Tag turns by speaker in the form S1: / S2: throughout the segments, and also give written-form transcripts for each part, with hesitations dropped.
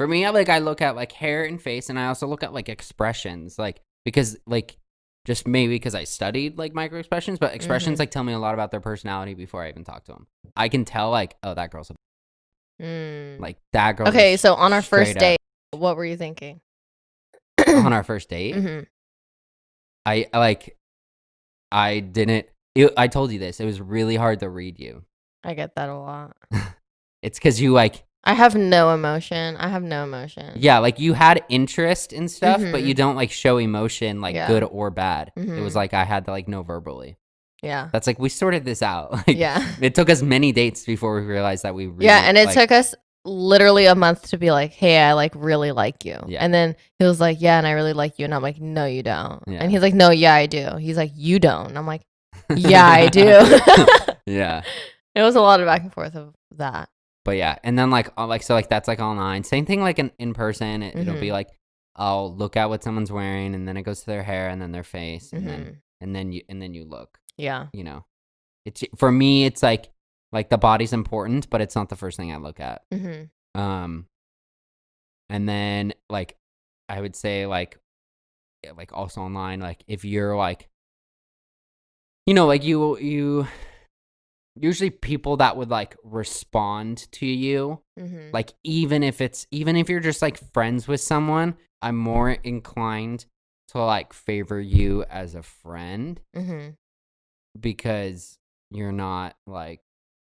S1: For me, I look at like hair and face, and I also look at like expressions, like because like just maybe because I studied like micro expressions, but expressions like tell me a lot about their personality before I even talk to them. I can tell like, oh, that girl's like that girl.
S2: Okay, so on our first
S1: straight
S2: date,
S1: up.
S2: what were you thinking?
S1: On our first date, I didn't. I told you this. It was really hard to read you.
S2: I get that a lot.
S1: It's because you like.
S2: I have no emotion.
S1: Yeah, like you had interest in stuff, but you don't like show emotion like good or bad. It was like I had to like know verbally.
S2: Yeah.
S1: That's like we sorted this out. Like,
S2: yeah.
S1: It took us many dates before we realized that we really
S2: and it took us literally a month to be like, hey, I like really like you.
S1: Yeah.
S2: And then he was like, yeah, and I really like you. And I'm like, no, you don't.
S1: Yeah.
S2: And he's like, no, yeah, I do. He's like, you don't. And I'm like, yeah, I do.
S1: Yeah.
S2: It was a lot of back and forth of that.
S1: But yeah, and then so that's like online. Same thing like in person. It'll be like I'll look at what someone's wearing, and then it goes to their hair, and then their face, and then you look.
S2: Yeah.
S1: You know, it's for me. It's like the body's important, but it's not the first thing I look at. And then like I would say like also online, like if you're like, you know, like you. Usually people that would like respond to you, like even if you're just like friends with someone, I'm more inclined to like favor you as a friend because you're not like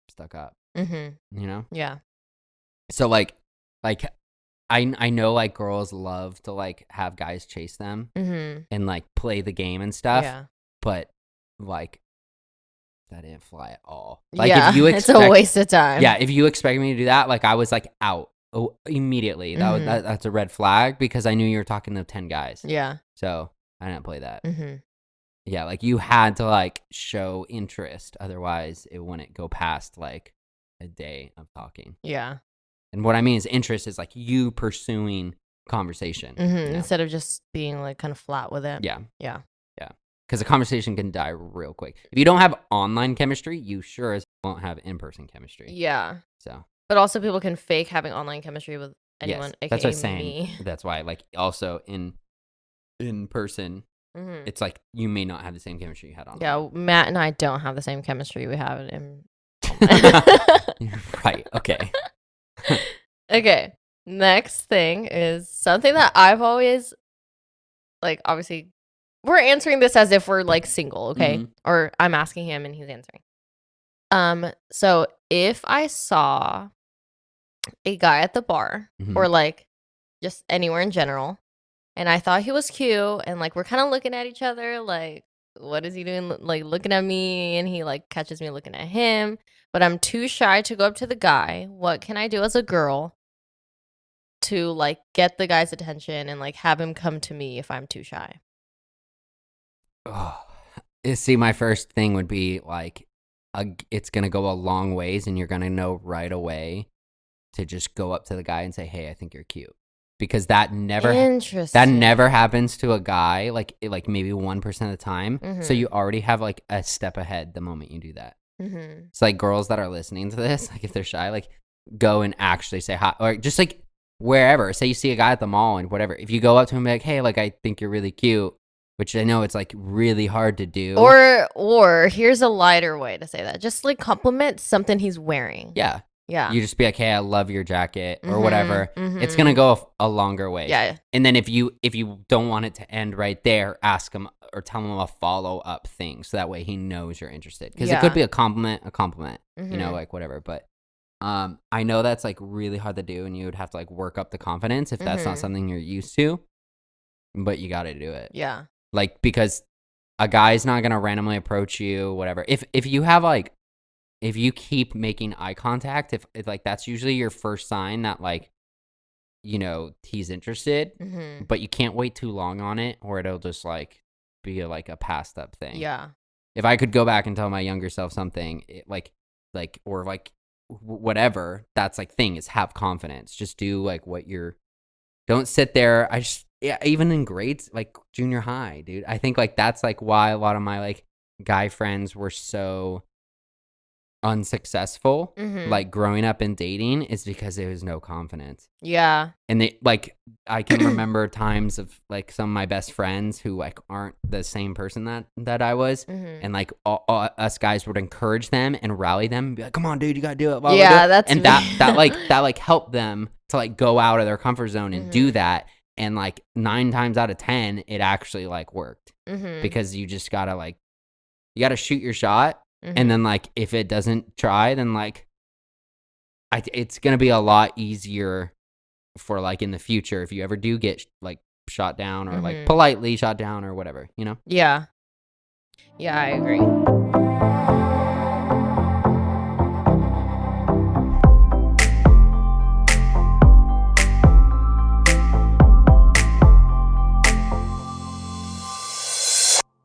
S1: stuck up, you know?
S2: Yeah.
S1: So like I know like girls love to like have guys chase them and like play the game and stuff, but like that didn't fly at all. Like if you
S2: it's a waste of time.
S1: Yeah, if you expect me to do that, like I was like out immediately. That's a red flag because I knew you were talking to 10 guys.
S2: Yeah.
S1: So I didn't play that. Yeah, like you had to like show interest, otherwise it wouldn't go past like a day of talking.
S2: Yeah.
S1: And what I mean is interest is like you pursuing conversation
S2: you know? Instead of just being like kind of flat with it.
S1: Yeah.
S2: Yeah.
S1: Because a conversation can die real quick. If you don't have online chemistry, you sure as won't have in-person chemistry.
S2: Yeah.
S1: So.
S2: But also people can fake having online chemistry with anyone,
S1: yes, that's what I'm saying.
S2: Me.
S1: That's why, like, also in person, it's like you may not have the same chemistry you had online.
S2: Yeah, Matt and I don't have the same chemistry we have in.
S1: Right. Okay.
S2: Okay. Next thing is something that I've always, like, obviously. We're answering this as if we're like single, okay? Or I'm asking him and he's answering. So if I saw a guy at the bar or like just anywhere in general, and I thought he was cute and like we're kind of looking at each other like, what is he doing? Like looking at me, and he like catches me looking at him, but I'm too shy to go up to the guy. What can I do as a girl to like get the guy's attention and like have him come to me if I'm too shy?
S1: Oh, see, my first thing would be like, it's gonna go a long ways, and you're gonna know right away to just go up to the guy and say, "Hey, I think you're cute," because that never happens to a guy like maybe 1% of the time. So you already have like a step ahead the moment you do that. It's like girls that are listening to this, like if they're shy, like go and actually say hi, or just like wherever. Say you see a guy at the mall and whatever. If you go up to him and be like, "Hey, like I think you're really cute." Which I know it's like really hard to do.
S2: Or here's a lighter way to say that. Just like compliment something he's wearing.
S1: Yeah.
S2: Yeah.
S1: You just be like, "Hey, I love your jacket," or whatever. It's gonna go a longer way.
S2: Yeah.
S1: And then if you don't want it to end right there, ask him or tell him a follow up thing, so that way he knows you're interested. Because it could be a compliment, you know, like whatever. But I know that's like really hard to do, and you would have to like work up the confidence if that's not something you're used to. But you got to do it.
S2: Yeah.
S1: Like, because a guy's not going to randomly approach you, whatever. If you have like, if you keep making eye contact, if like that's usually your first sign that like, you know, he's interested, but you can't wait too long on it or it'll just like be like a passed up thing.
S2: Yeah.
S1: If I could go back and tell my younger self something or whatever, that's like thing is have confidence. Just do like don't sit there. Even in grades, like junior high, dude, I think like that's like why a lot of my like guy friends were so unsuccessful,
S2: Mhm.
S1: like growing up and dating, is because there was no confidence.
S2: Yeah.
S1: And they like, I can remember times of like some of my best friends who like aren't the same person that I was,
S2: Mhm.
S1: and like all us guys would encourage them and rally them and be like, "Come on, dude, you gotta do it." Blah, blah, blah.
S2: Yeah, that's
S1: And
S2: me.
S1: that like helped them to like go out of their comfort zone and do
S2: Mhm.
S1: that. And like 9 times out of 10, it actually like worked,
S2: Mhm.
S1: because you just gotta like, you gotta shoot your shot, and
S2: Mhm.
S1: then like if it doesn't try, then like it's gonna be a lot easier for like in the future if you ever do get like shot down, or like
S2: Mhm.
S1: politely shot down or whatever, you know?
S2: Yeah. Yeah, I agree.